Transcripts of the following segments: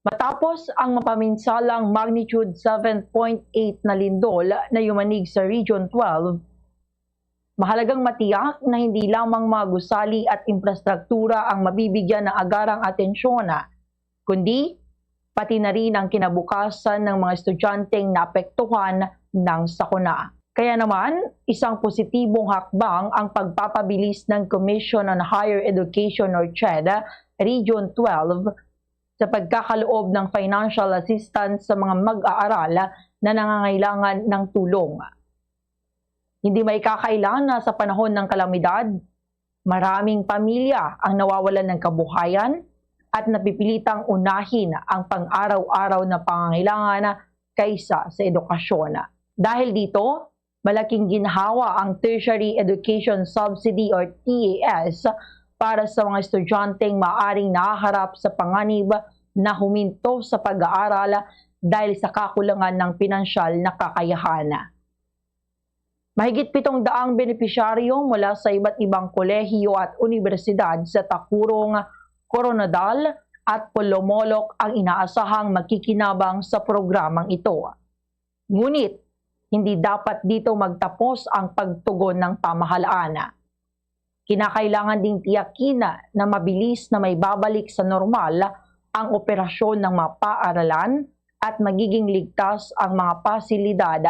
Matapos ang mapaminsalang magnitude 7.8 na lindol na yumanig sa Region 12, mahalagang matiyak na hindi lamang mga gusali at infrastruktura ang mabibigyan ng agarang atensyon, kundi pati na rin ang kinabukasan ng mga estudyanteng naapektuhan ng sakuna. Kaya naman, isang positibong hakbang ang pagpapabilis ng Commission on Higher Education or CHED Region 12 sa pagkakaloob ng financial assistance sa mga mag-aaral na nangangailangan ng tulong. Hindi may kakailan na sa panahon ng kalamidad, maraming pamilya ang nawawalan ng kabuhayan at napipilitang unahin ang pang-araw-araw na pangangailangan kaysa sa edukasyon. Dahil dito, malaking ginhawa ang Tertiary Education Subsidy or TES para sa mga estudyanteng maaring nahaharap sa panganib na huminto sa pag-aaral dahil sa kakulangan ng pinansyal na kakayahan. Mahigit 700 benepisyaryo mula sa iba't ibang kolehiyo at universidad sa Tacurong, Coronadal at Polomolok ang inaasahang magkikinabang sa programang ito. Ngunit, hindi dapat dito magtapos ang pagtugon ng pamahalaan. Kinakailangan ding tiyakin na mabilis na may babalik sa normal ang operasyon ng mga paaralan at magiging ligtas ang mga pasilidad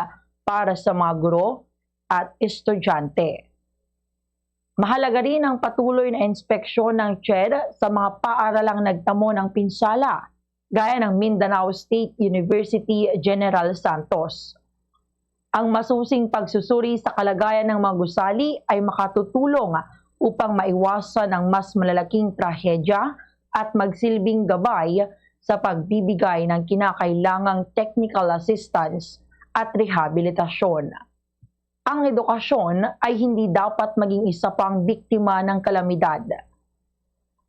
para sa mga guro at estudyante. Mahalaga rin ang patuloy na inspeksyon ng CHED sa mga paaralang nagtamo ng pinsala, gaya ng Mindanao State University General Santos. Ang masusing pagsusuri sa kalagayan ng mga gusali ay makatutulong upang maiwasan ang mas malalaking trahedya at magsilbing gabay sa pagbibigay ng kinakailangang technical assistance at rehabilitasyon. Ang edukasyon ay hindi dapat maging isa pang biktima ng kalamidad.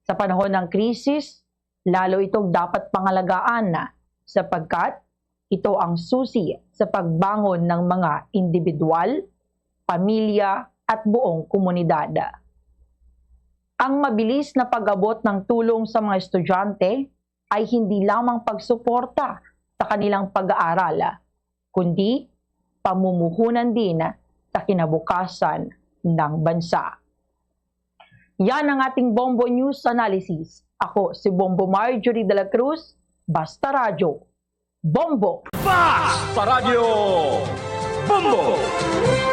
Sa panahon ng krisis, lalo itong dapat pangalagaan sapagkat ito ang susi sa pagbangon ng mga individual, pamilya at buong komunidad. Ang mabilis na pag-abot ng tulong sa mga estudyante ay hindi lamang pagsuporta sa kanilang pag-aaral, kundi pamumuhunan din sa kinabukasan ng bansa. Yan ang ating Bombo News Analysis. Ako si Bombo Marjorie de la Cruz, Basta Radyo Bombo! Basta Radio Bombo!